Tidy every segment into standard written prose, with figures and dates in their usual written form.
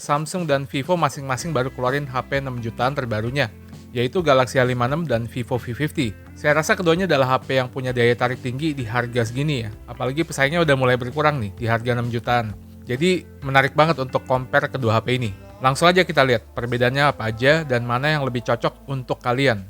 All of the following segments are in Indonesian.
Samsung dan Vivo masing-masing baru keluarin HP 6 jutaan terbarunya, yaitu Galaxy A56 dan Vivo V50. Saya rasa keduanya adalah HP yang punya daya tarik tinggi di harga segini ya, apalagi pesaingnya udah mulai berkurang nih di harga 6 jutaan. Jadi menarik banget untuk compare kedua HP ini. Langsung aja kita lihat perbedaannya apa aja dan mana yang lebih cocok untuk kalian.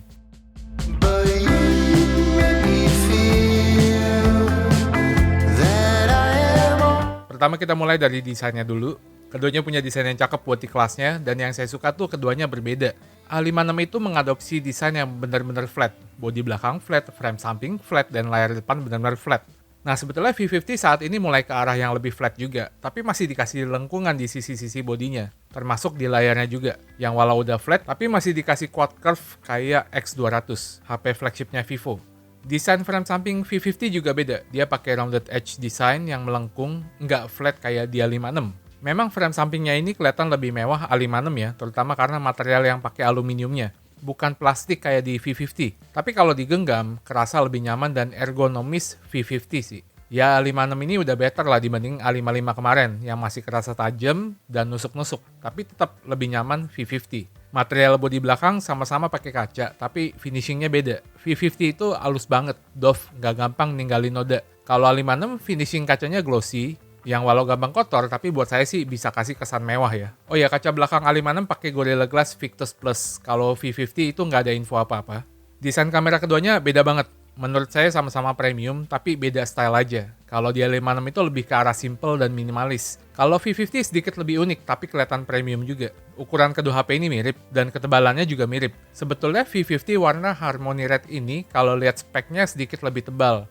Pertama kita mulai dari desainnya dulu. Keduanya punya desain yang cakep buat di kelasnya, dan yang saya suka tuh keduanya berbeda. A56 itu mengadopsi desain yang benar-benar flat. Bodi belakang flat, frame samping flat, dan layar depan benar-benar flat. Nah sebetulnya V50 saat ini mulai ke arah yang lebih flat juga, tapi masih dikasih lengkungan di sisi-sisi bodinya, termasuk di layarnya juga, yang walau udah flat, tapi masih dikasih quad curve kayak X200, HP flagshipnya Vivo. Desain frame samping V50 juga beda, dia pakai rounded edge design yang melengkung, nggak flat kayak di A56. Memang frame sampingnya ini kelihatan lebih mewah A56 ya, terutama karena material yang pakai aluminiumnya, bukan plastik kayak di V50. Tapi kalau digenggam, kerasa lebih nyaman dan ergonomis V50 sih. Ya A56 ini udah better lah dibanding A55 kemarin, yang masih kerasa tajam dan nusuk-nusuk, tapi tetap lebih nyaman V50. Material bodi belakang sama-sama pakai kaca, tapi finishingnya beda. V50 itu halus banget, doff, nggak gampang ninggalin noda. Kalau A56 finishing kacanya glossy, yang walau gampang kotor, tapi buat saya sih bisa kasih kesan mewah ya. Oh ya, kaca belakang A56 pakai Gorilla Glass Victus Plus. Kalau V50 itu nggak ada info apa-apa. Desain kamera keduanya beda banget. Menurut saya sama-sama premium, tapi beda style aja. Kalau di A56 itu lebih ke arah simple dan minimalis. Kalau V50 sedikit lebih unik, tapi kelihatan premium juga. Ukuran kedua HP ini mirip, dan ketebalannya juga mirip. Sebetulnya V50 warna Harmony Red ini, kalau lihat speknya sedikit lebih tebal.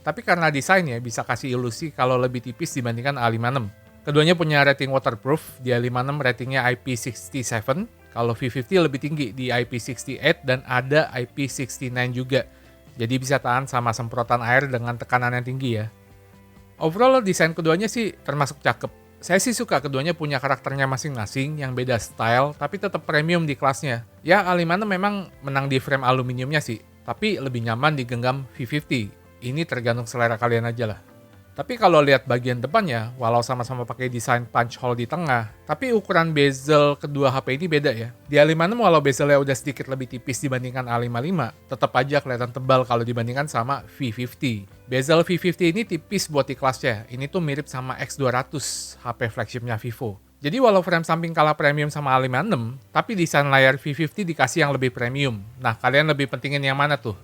Tapi karena desainnya bisa kasih ilusi kalau lebih tipis dibandingkan A56. Keduanya punya rating waterproof, di A56 ratingnya IP67, kalau V50 lebih tinggi di IP68 dan ada IP69 juga. Jadi bisa tahan sama semprotan air dengan tekanan yang tinggi ya. Overall desain keduanya sih termasuk cakep. Saya sih suka keduanya punya karakternya masing-masing yang beda style, tapi tetap premium di kelasnya. Ya A56 memang menang di frame aluminiumnya sih, tapi lebih nyaman digenggam V50. Ini tergantung selera kalian aja lah. Tapi kalau lihat bagian depannya, walau sama-sama pakai desain punch hole di tengah, tapi ukuran bezel kedua HP ini beda ya. Di A56 walau bezelnya udah sedikit lebih tipis dibandingkan A55, tetap aja kelihatan tebal kalau dibandingkan sama V50. Bezel V50 ini tipis buat di kelasnya, ini tuh mirip sama X200, HP flagshipnya Vivo. Jadi walau frame samping kalah premium sama A56, tapi desain layar V50 dikasih yang lebih premium. Nah, kalian lebih pentingin yang mana tuh?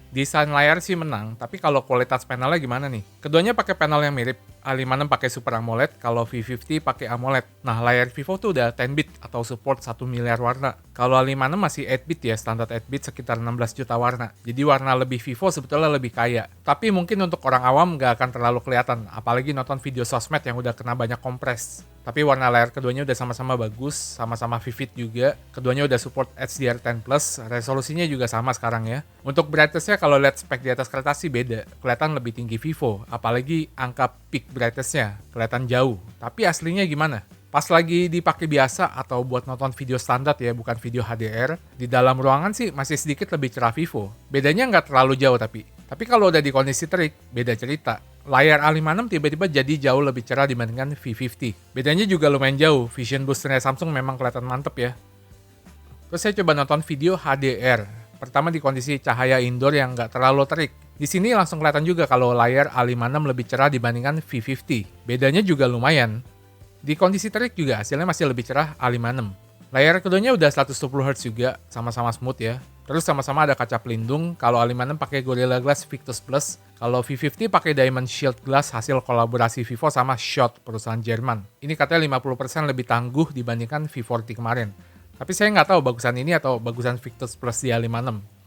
Desain layar sih menang, tapi kalau kualitas panelnya gimana nih? Keduanya pakai panel yang mirip. A56 pakai Super AMOLED, kalau V50 pakai AMOLED. Nah, layar Vivo tuh udah 10-bit atau support 1 miliar warna. Kalau A56 masih 8-bit ya, standar 8-bit sekitar 16 juta warna. Jadi warna lebih Vivo sebetulnya lebih kaya. Tapi mungkin untuk orang awam nggak akan terlalu kelihatan, apalagi nonton video sosmed yang udah kena banyak kompres. Tapi warna layar keduanya udah sama-sama bagus, sama-sama vivid juga. Keduanya udah support HDR10+, resolusinya juga sama sekarang ya. Untuk brightness-nya kalau lihat spek di atas kertas sih beda. Kelihatan lebih tinggi Vivo, apalagi angka peak brightness-nya kelihatan jauh. Tapi aslinya gimana? Pas lagi dipakai biasa atau buat nonton video standar ya, bukan video HDR, di dalam ruangan sih masih sedikit lebih cerah Vivo. Bedanya nggak terlalu jauh tapi. Tapi kalau udah di kondisi terik, beda cerita. Layar A56 tiba-tiba jadi jauh lebih cerah dibandingkan V50. Bedanya juga lumayan jauh, vision boosternya Samsung memang kelihatan mantep ya. Terus saya coba nonton video HDR. Pertama di kondisi cahaya indoor yang nggak terlalu terik. Di sini langsung kelihatan juga kalau layar A56 lebih cerah dibandingkan V50. Bedanya juga lumayan. Di kondisi terik juga hasilnya masih lebih cerah A56. Layar keduanya udah 120Hz juga, sama-sama smooth ya. Terus sama-sama ada kaca pelindung, kalau A56 pakai Gorilla Glass Victus Plus, kalau V50 pakai Diamond Shield Glass hasil kolaborasi Vivo sama Schott, perusahaan Jerman. Ini katanya 50% lebih tangguh dibandingkan V40 kemarin. Tapi saya nggak tahu bagusan ini atau bagusan Victus Plus di A56.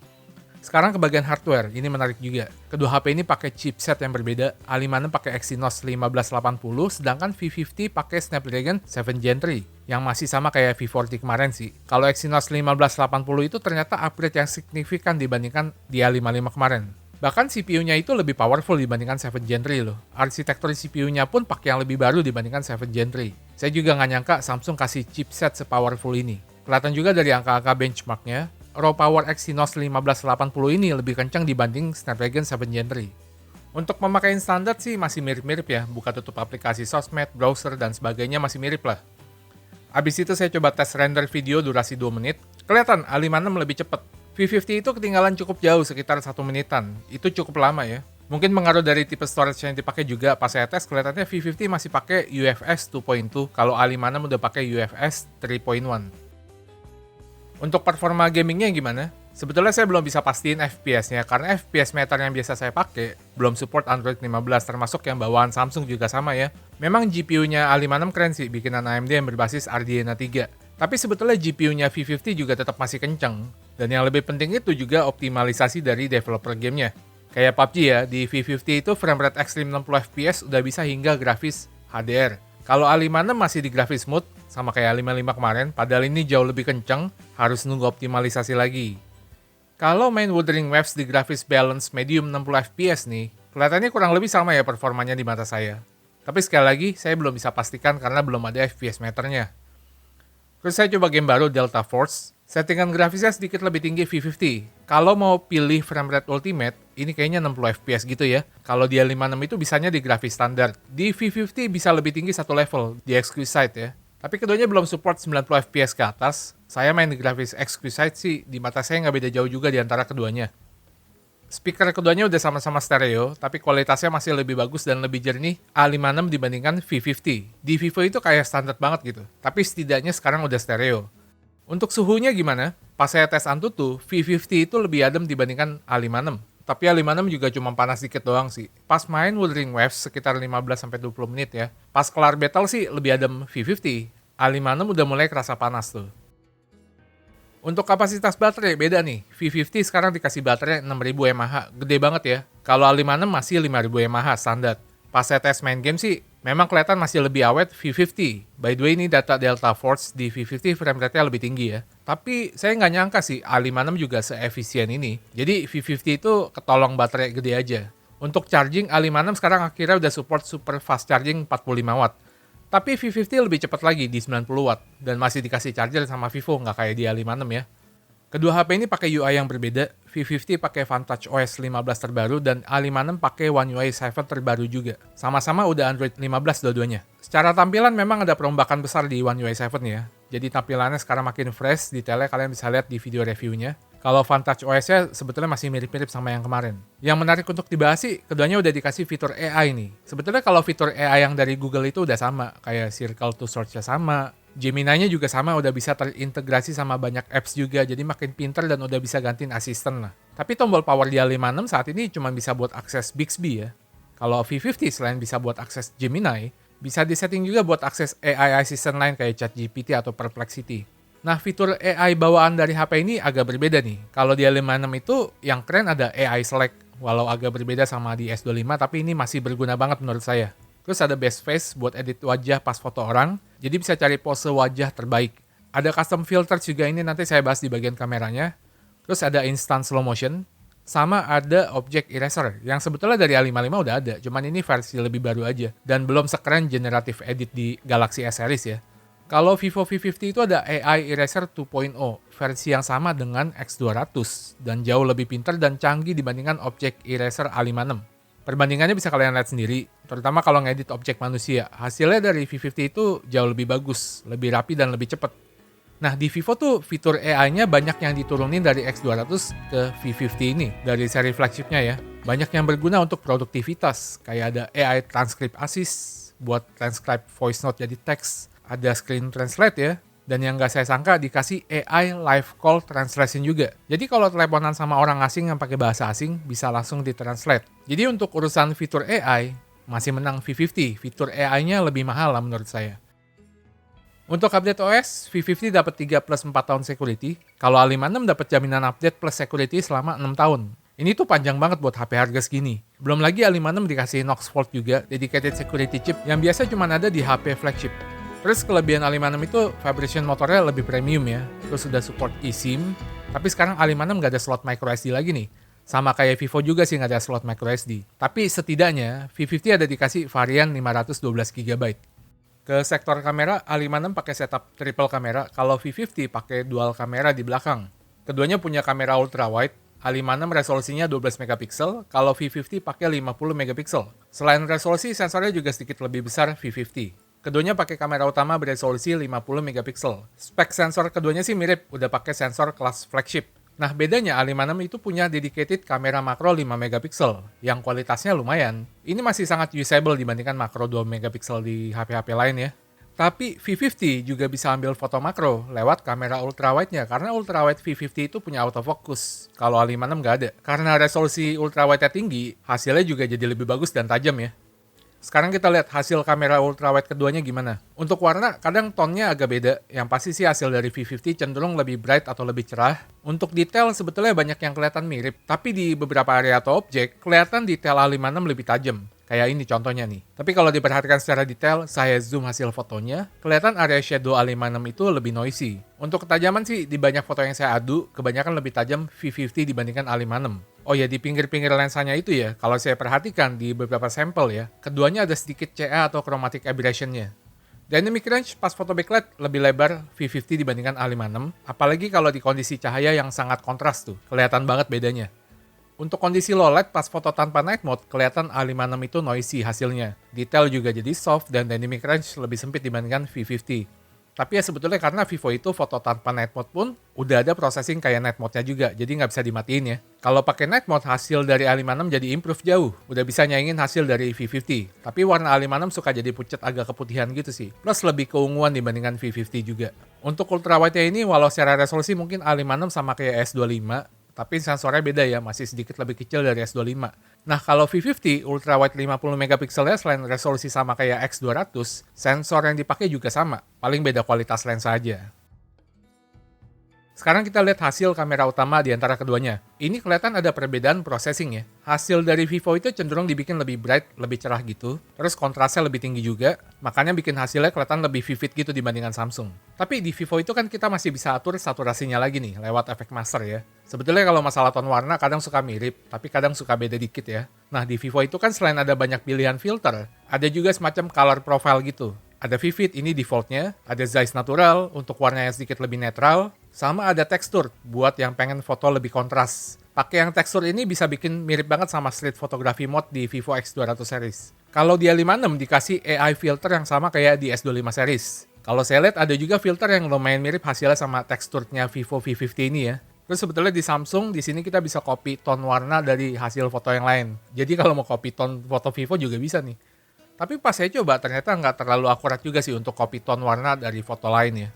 Sekarang ke bagian hardware, ini menarik juga. Kedua HP ini pakai chipset yang berbeda, A56 pakai Exynos 1580, sedangkan V50 pakai Snapdragon 7 Gen 3, yang masih sama kayak V40 kemarin sih. Kalau Exynos 1580 itu ternyata upgrade yang signifikan dibandingkan di A55 kemarin. Bahkan CPU-nya itu lebih powerful dibandingkan 7 Gen 3 loh. Arsitektur CPU-nya pun pakai yang lebih baru dibandingkan 7 Gen 3. Saya juga nggak nyangka Samsung kasih chipset sepowerful ini. Kelihatan juga dari angka-angka benchmarknya, raw power Exynos 1580 ini lebih kencang dibanding Snapdragon 7 Gen 3. Untuk pemakaian standar sih masih mirip-mirip ya, buka tutup aplikasi sosmed, browser, dan sebagainya masih mirip lah. Habis itu saya coba tes render video durasi 2 menit, kelihatan A56 lebih cepat. V50 itu ketinggalan cukup jauh, sekitar 1 menitan. Itu cukup lama ya. Mungkin pengaruh dari tipe storage yang dipakai juga. Pas saya tes kelihatannya V50 masih pakai UFS 2.2, kalau A56 udah pakai UFS 3.1. Untuk performa gamingnya gimana? Sebetulnya saya belum bisa pastiin FPS-nya, karena FPS meter yang biasa saya pakai belum support Android 15, termasuk yang bawaan Samsung juga sama ya. Memang GPU-nya A56 keren sih, bikinan AMD yang berbasis RDNA 3. Tapi sebetulnya GPU-nya V50 juga tetap masih kenceng. Dan yang lebih penting itu juga optimalisasi dari developer gamenya. Kayak PUBG ya, di V50 itu framerate ekstrim 60 fps udah bisa hingga grafis HDR. Kalau A56 masih di grafis smooth, sama kayak A55 kemarin, padahal ini jauh lebih kenceng, harus nunggu optimalisasi lagi. Kalau main Wuthering Waves di grafis balance medium 60 fps nih, kelihatannya kurang lebih sama ya performanya di mata saya. Tapi sekali lagi, saya belum bisa pastikan karena belum ada FPS meternya. Terus saya coba game baru Delta Force, settingan grafisnya sedikit lebih tinggi V50. Kalau mau pilih framerate ultimate, ini kayaknya 60 fps gitu ya. Kalau di A56 itu bisanya di grafis standar. Di V50 bisa lebih tinggi satu level, di Exquisite ya. Tapi keduanya belum support 90 fps ke atas. Saya main di grafis Exquisite sih, di mata saya nggak beda jauh juga di antara keduanya. Speaker keduanya udah sama-sama stereo, tapi kualitasnya masih lebih bagus dan lebih jernih A56 dibandingkan V50. Di Vivo itu kayak standar banget gitu, tapi setidaknya sekarang udah stereo. Untuk suhunya gimana? Pas saya tes Antutu, V50 itu lebih adem dibandingkan A56. Tapi A56 juga cuma panas dikit doang sih. Pas main Wuthering Waves sekitar 15-20 menit ya. Pas kelar battle sih lebih adem V50. A56 udah mulai kerasa panas tuh. Untuk kapasitas baterai beda nih. V50 sekarang dikasih baterai 6000 mAh. Gede banget ya. Kalau A56 masih 5000 mAh standar. Pas saya tes main game sih, memang kelihatan masih lebih awet V50. By the way, ini data Delta Force di V50 frame rate-nya lebih tinggi ya. Tapi saya nggak nyangka sih A56 juga seefisien ini. Jadi V50 itu ketolong baterai gede aja. Untuk charging, A56 sekarang akhirnya udah support super fast charging 45 watt. Tapi V50 lebih cepat lagi di 90 watt. Dan masih dikasih charger sama Vivo, nggak kayak di A56 ya. Kedua HP ini pakai UI yang berbeda. V50 pakai Vantage OS 15 terbaru dan A56 pakai One UI 7 terbaru juga. Sama-sama udah Android 15 dua-duanya. Secara tampilan memang ada perombakan besar di One UI 7 ya. Jadi tampilannya sekarang makin fresh, detailnya kalian bisa lihat di video reviewnya. Kalau Vantage OS-nya sebetulnya masih mirip-mirip sama yang kemarin. Yang menarik untuk dibahas sih, keduanya udah dikasih fitur AI nih. Sebetulnya kalau fitur AI yang dari Google itu udah sama, kayak Circle to Search-nya sama, Gemini-nya juga sama, udah bisa terintegrasi sama banyak apps juga, jadi makin pinter dan udah bisa gantiin asisten lah. Tapi tombol power di A56 saat ini cuma bisa buat akses Bixby ya. Kalau V50 selain bisa buat akses Gemini, bisa disetting juga buat akses AI assistant lain kayak ChatGPT atau Perplexity. Nah, fitur AI bawaan dari HP ini agak berbeda nih. Kalau di A56 itu yang keren ada AI Select, walau agak berbeda sama di S25, tapi ini masih berguna banget menurut saya. Terus ada Best Face buat edit wajah pas foto orang, jadi bisa cari pose wajah terbaik. Ada custom filters juga, ini nanti saya bahas di bagian kameranya. Terus ada Instant Slow Motion, sama ada Object Eraser, yang sebetulnya dari A55 udah ada, cuman ini versi lebih baru aja. Dan belum sekeren Generative Edit di Galaxy S Series ya. Kalau Vivo V50 itu ada AI Eraser 2.0, versi yang sama dengan X200, dan jauh lebih pintar dan canggih dibandingkan Object Eraser A56. Perbandingannya bisa kalian lihat sendiri, terutama kalau ngedit objek manusia. Hasilnya dari V50 itu jauh lebih bagus, lebih rapi dan lebih cepat. Nah, di Vivo tuh fitur AI-nya banyak yang diturunin dari X200 ke V50 ini, dari seri flagship-nya ya. Banyak yang berguna untuk produktivitas, kayak ada AI Transcript Assist, buat transcribe voice note jadi teks, ada Screen Translate ya, dan yang gak saya sangka dikasih AI Live Call Translation juga. Jadi kalau teleponan sama orang asing yang pakai bahasa asing, bisa langsung ditranslate. Jadi untuk urusan fitur AI, masih menang V50. Fitur AI-nya lebih mahal lah menurut saya. Untuk update OS, V50 dapat 3 plus 4 tahun security. Kalau A56 dapat jaminan update plus security selama 6 tahun. Ini tuh panjang banget buat HP harga segini. Belum lagi A56 dikasih Knox Vault juga, dedicated security chip yang biasa cuma ada di HP flagship. Terus kelebihan A56 itu vibration motornya lebih premium ya. Terus sudah support eSIM. Tapi sekarang A56 nggak ada slot microSD lagi nih. Sama kayak Vivo juga sih nggak ada slot microSD. Tapi setidaknya V50 ada dikasih varian 512GB. Ke sektor kamera, A56 pakai setup triple kamera. Kalau V50 pakai dual kamera di belakang. Keduanya punya kamera ultra wide. A56 resolusinya 12 megapiksel, kalau V50 pakai 50 megapiksel. Selain resolusi, sensornya juga sedikit lebih besar V50. Keduanya pakai kamera utama beresolusi 50 megapiksel. Spek sensor keduanya sih mirip, udah pakai sensor kelas flagship. Nah, bedanya A56 itu punya dedicated kamera makro 5 megapiksel, yang kualitasnya lumayan. Ini masih sangat usable dibandingkan makro 2 megapiksel di HP-HP lain ya. Tapi V50 juga bisa ambil foto makro lewat kamera ultrawide-nya, karena ultrawide V50 itu punya autofocus. Kalau A56 nggak ada. Karena resolusi ultrawide-nya tinggi, hasilnya juga jadi lebih bagus dan tajam ya. Sekarang kita lihat hasil kamera ultrawide keduanya gimana. Untuk warna, kadang tonnya agak beda. Yang pasti sih hasil dari V50 cenderung lebih bright atau lebih cerah. Untuk detail sebetulnya banyak yang kelihatan mirip, tapi di beberapa area atau objek, kelihatan detail A56 lebih tajam. Kayak ini contohnya nih. Tapi kalau diperhatikan secara detail, saya zoom hasil fotonya, kelihatan area shadow A56 itu lebih noisy. Untuk ketajaman sih, di banyak foto yang saya adu, kebanyakan lebih tajam V50 dibandingkan A56. Oh ya, di pinggir-pinggir lensanya itu ya, kalau saya perhatikan di beberapa sampel ya, keduanya ada sedikit CA atau chromatic aberration-nya. Dynamic range pas foto backlight lebih lebar V50 dibandingkan A56, apalagi kalau di kondisi cahaya yang sangat kontras tuh, kelihatan banget bedanya. Untuk kondisi low light pas foto tanpa night mode, kelihatan A56 itu noisy hasilnya. Detail juga jadi soft dan dynamic range lebih sempit dibandingkan V50. Tapi ya sebetulnya karena Vivo itu foto tanpa night mode pun udah ada processing kayak night mode-nya juga, jadi nggak bisa dimatiin ya. Kalau pakai night mode, hasil dari A56 jadi improve jauh, udah bisa nyaingin hasil dari V50. Tapi warna A56 suka jadi pucat agak keputihan gitu sih, plus lebih keunguan dibandingkan V50 juga. Untuk ultrawide-nya ini, walau secara resolusi mungkin A56 sama kayak S25, tapi sensornya beda ya, masih sedikit lebih kecil dari S25. Nah, kalau V50 ultrawide 50 megapikselnya selain resolusi sama kayak X200, sensor yang dipakai juga sama, paling beda kualitas lensa aja. Sekarang kita lihat hasil kamera utama di antara keduanya. Ini kelihatan ada perbedaan processing ya. Hasil dari Vivo itu cenderung dibikin lebih bright, lebih cerah gitu. Terus kontrasnya lebih tinggi juga, makanya bikin hasilnya kelihatan lebih vivid gitu dibandingkan Samsung. Tapi di Vivo itu kan kita masih bisa atur saturasinya lagi nih, lewat efek master ya. Sebetulnya kalau masalah tone warna kadang suka mirip, tapi kadang suka beda dikit ya. Nah, di Vivo itu kan selain ada banyak pilihan filter, ada juga semacam color profile gitu. Ada Vivid, ini defaultnya, ada Zeiss Natural untuk warna yang sedikit lebih netral, sama ada tekstur buat yang pengen foto lebih kontras. Pakai yang tekstur ini bisa bikin mirip banget sama street photography mode di Vivo X200 series. Kalau di A56 dikasih AI filter yang sama kayak di S25 series. Kalau saya lihat ada juga filter yang lumayan mirip hasilnya sama teksturnya Vivo V50 ini ya. Terus sebetulnya di Samsung, di sini kita bisa copy tone warna dari hasil foto yang lain. Jadi kalau mau copy tone foto Vivo juga bisa nih. Tapi pas saya coba, ternyata nggak terlalu akurat juga sih untuk copy tone warna dari foto lain ya.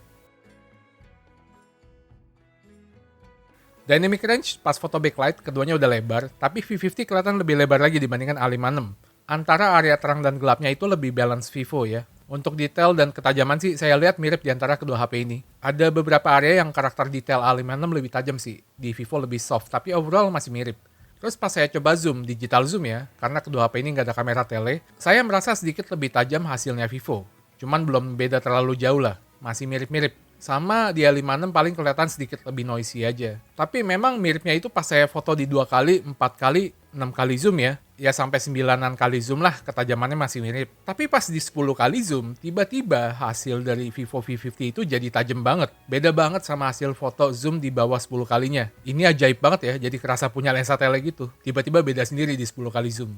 Dynamic range pas foto backlight, keduanya udah lebar, tapi V50 kelihatan lebih lebar lagi dibandingkan A56. Antara area terang dan gelapnya itu lebih balance Vivo ya. Untuk detail dan ketajaman sih, saya lihat mirip di antara kedua HP ini. Ada beberapa area yang karakter detail A56 lebih tajam sih, di Vivo lebih soft, tapi overall masih mirip. Terus pas saya coba zoom, digital zoom ya, karena kedua HP ini nggak ada kamera tele, saya merasa sedikit lebih tajam hasilnya Vivo. Cuman belum beda terlalu jauh lah, masih mirip-mirip. Sama di A56 paling kelihatan sedikit lebih noisy aja. Tapi memang miripnya itu pas saya foto di 2 kali, 4 kali, 6 kali zoom ya. Ya sampai 9-an kali zoom lah, ketajamannya masih mirip. Tapi pas di 10 kali zoom, tiba-tiba hasil dari Vivo V50 itu jadi tajam banget. Beda banget sama hasil foto zoom di bawah 10 kalinya. Ini ajaib banget ya, jadi kerasa punya lensa tele gitu. Tiba-tiba beda sendiri di 10 kali zoom.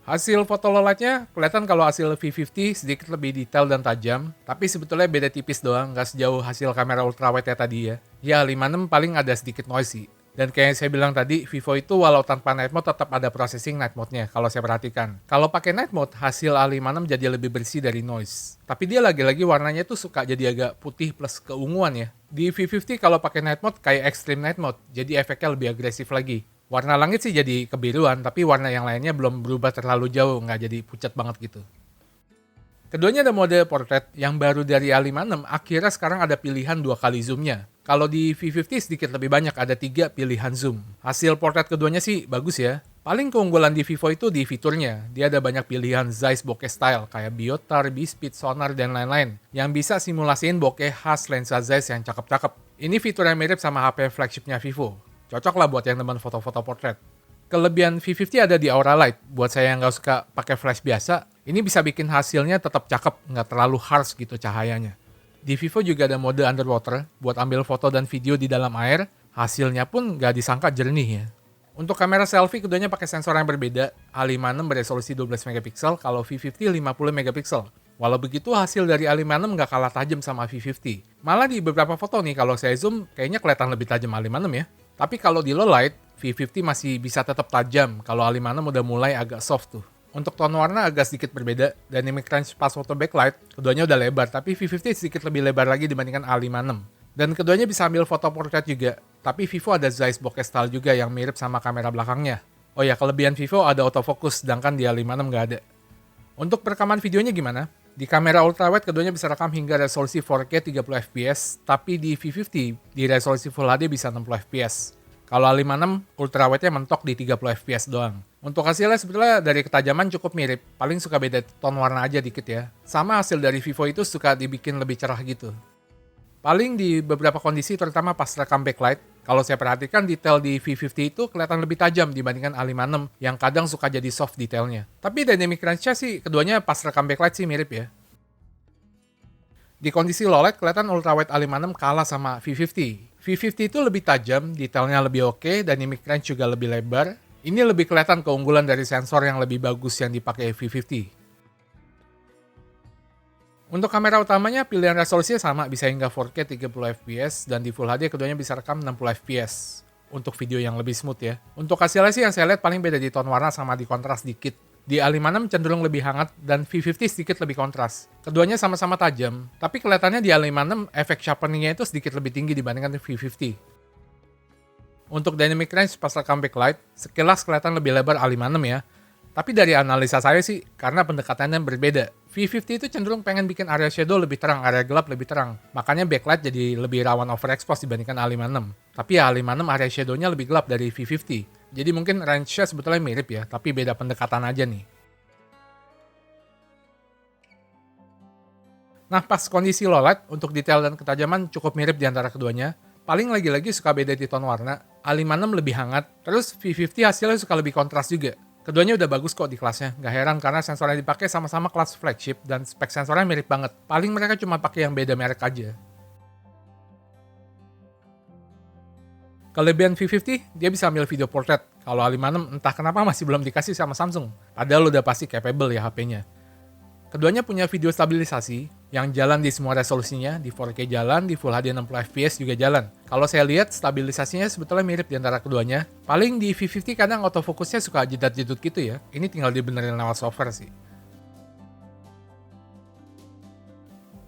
Hasil foto low light-nya kelihatan kalau hasil V50 sedikit lebih detail dan tajam, tapi sebetulnya beda tipis doang, nggak sejauh hasil kamera ultrawide-nya tadi ya. Ya, 56 paling ada sedikit noisy. Dan kayak yang saya bilang tadi, Vivo itu walau tanpa night mode tetap ada processing night mode-nya kalau saya perhatikan. Kalau pakai night mode, hasil A56 jadi lebih bersih dari noise. Tapi dia lagi-lagi warnanya tuh suka jadi agak putih plus keunguan ya. Di V50 kalau pakai night mode kayak extreme night mode, jadi efeknya lebih agresif lagi. Warna langit sih jadi kebiruan, tapi warna yang lainnya belum berubah terlalu jauh, nggak jadi pucat banget gitu. Keduanya ada mode portrait yang baru dari A56, akhirnya sekarang ada pilihan 2 kali zoomnya. Kalau di V50 sedikit lebih banyak, ada 3 pilihan zoom. Hasil portrait keduanya sih bagus ya. Paling keunggulan di Vivo itu di fiturnya. Dia ada banyak pilihan Zeiss bokeh style, kayak Biotar, B-Speed, Sonar, dan lain-lain. Yang bisa simulasiin bokeh khas lensa Zeiss yang cakep-cakep. Ini fitur yang mirip sama HP flagshipnya Vivo. Cocok lah buat yang teman foto-foto portrait. Kelebihan V50 ada di Aura Light. Buat saya yang nggak suka pakai flash biasa, ini bisa bikin hasilnya tetap cakep, nggak terlalu harsh gitu cahayanya. Di Vivo juga ada mode underwater, buat ambil foto dan video di dalam air, hasilnya pun nggak disangka jernih ya. Untuk kamera selfie keduanya pakai sensor yang berbeda. A56 beresolusi 12 megapiksel, kalau V50 50 megapiksel. Walau begitu, hasil dari A56 nggak kalah tajam sama V50. Malah di beberapa foto nih, kalau saya zoom, kayaknya kelihatan lebih tajam A56 ya. Tapi kalau di low light, V50 masih bisa tetap tajam, kalau A56 udah mulai agak soft tuh. Untuk tone warna agak sedikit berbeda, dynamic range pas foto backlight, keduanya udah lebar, tapi V50 sedikit lebih lebar lagi dibandingkan A56. Dan keduanya bisa ambil foto portrait juga, tapi Vivo ada Zeiss bokeh style juga yang mirip sama kamera belakangnya. Oh ya, kelebihan Vivo ada autofocus, sedangkan di A56 nggak ada. Untuk perekaman videonya gimana? Di kamera ultrawide keduanya bisa rekam hingga resolusi 4K 30 fps, tapi di V50 di resolusi Full HD bisa 60 fps. Kalau A56 ultrawide-nya mentok di 30 fps doang. Untuk hasilnya sebetulnya dari ketajaman cukup mirip, paling suka beda tone warna aja dikit ya. Sama hasil dari Vivo itu suka dibikin lebih cerah gitu. Paling di beberapa kondisi, terutama pas rekam backlight, kalau saya perhatikan detail di V50 itu kelihatan lebih tajam dibandingkan A56 yang kadang suka jadi soft detailnya. Tapi dynamic range-nya sih keduanya pas rekam backlight sih mirip ya. Di kondisi low light kelihatan ultrawide A56 kalah sama V50. V50 itu lebih tajam, detailnya lebih oke, dynamic range juga lebih lebar. Ini lebih kelihatan keunggulan dari sensor yang lebih bagus yang dipakai V50. Untuk kamera utamanya, pilihan resolusinya sama, bisa hingga 4K 30 fps, dan di Full HD keduanya bisa rekam 60 fps untuk video yang lebih smooth ya. Untuk hasilnya sih yang saya lihat paling beda di tone warna sama di kontras dikit. Di A56 cenderung lebih hangat dan V50 sedikit lebih kontras. Keduanya sama-sama tajam, tapi kelihatannya di A56 efek sharpening-nya itu sedikit lebih tinggi dibandingkan V50. Untuk dynamic range pas rekam backlight, sekilas kelihatan lebih lebar A56 ya. Tapi dari analisa saya sih, karena pendekatannya berbeda. V50 itu cenderung pengen bikin area shadow lebih terang, area gelap lebih terang. Makanya backlight jadi lebih rawan overexpose dibandingkan A56. Tapi ya A56 area shadow-nya lebih gelap dari V50. Jadi mungkin range-nya sebetulnya mirip ya, tapi beda pendekatan aja nih. Nah, pas kondisi low light, untuk detail dan ketajaman cukup mirip di antara keduanya. Paling lagi-lagi suka beda di tone warna. A56 lebih hangat, terus V50 hasilnya suka lebih kontras juga. Keduanya udah bagus kok di kelasnya, nggak heran karena sensor yang dipakai sama-sama kelas flagship dan spek sensornya mirip banget. Paling mereka cuma pakai yang beda merek aja. Kelebihan V50, dia bisa ambil video portrait. Kalau A56 entah kenapa masih belum dikasih sama Samsung, padahal udah pasti capable ya HP-nya. Keduanya punya video stabilisasi yang jalan di semua resolusinya, di 4K jalan, di Full HD 60 fps juga jalan. Kalau saya lihat stabilisasinya sebetulnya mirip di antara keduanya. Paling di V50 kadang autofokusnya suka jedat-jedut gitu ya. Ini tinggal dibenerin lewat software sih.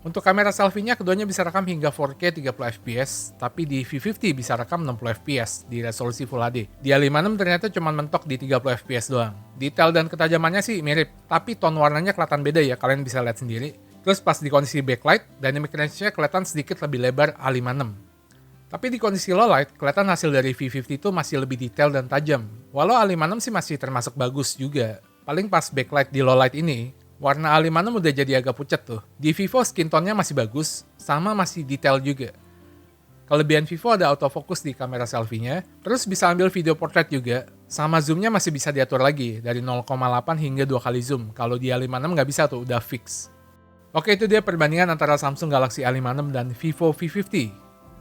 Untuk kamera selfie-nya keduanya bisa rekam hingga 4K 30 fps, tapi di V50 bisa rekam 60 fps di resolusi Full HD. Di A56 ternyata cuma mentok di 30 fps doang. Detail dan ketajamannya sih mirip, tapi tone warnanya kelihatan beda ya, kalian bisa lihat sendiri. Terus pas di kondisi backlight, dynamic range-nya kelihatan sedikit lebih lebar A56. Tapi di kondisi low light, kelihatan hasil dari V50 itu masih lebih detail dan tajam. Walau A56 sih masih termasuk bagus juga. Paling pas backlight di low light ini, warna A56 udah jadi agak pucat tuh. Di Vivo skin tone-nya masih bagus, sama masih detail juga. Kelebihan Vivo ada autofocus di kamera selfie-nya, terus bisa ambil video portrait juga, sama zoom-nya masih bisa diatur lagi, dari 0,8 hingga 2 kali zoom. Kalau di A56 nggak bisa tuh, udah fix. Oke, itu dia perbandingan antara Samsung Galaxy A56 dan Vivo V50.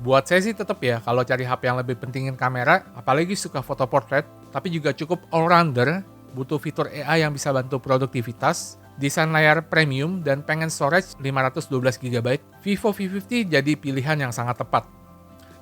Buat saya sih tetap ya, kalau cari HP yang lebih pentingin kamera, apalagi suka foto portrait, tapi juga cukup all-rounder, butuh fitur AI yang bisa bantu produktivitas, desain layar premium, dan pengen storage 512GB, Vivo V50 jadi pilihan yang sangat tepat.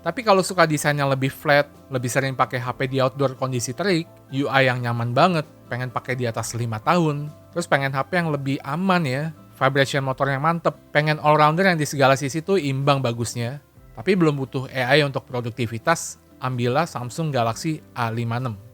Tapi kalau suka desain yang lebih flat, lebih sering pakai HP di outdoor kondisi terik, UI yang nyaman banget, pengen pakai di atas 5 tahun, terus pengen HP yang lebih aman ya, vibration motor yang mantep, pengen all-rounder yang di segala sisi tuh imbang bagusnya, tapi belum butuh AI untuk produktivitas, ambillah Samsung Galaxy A56.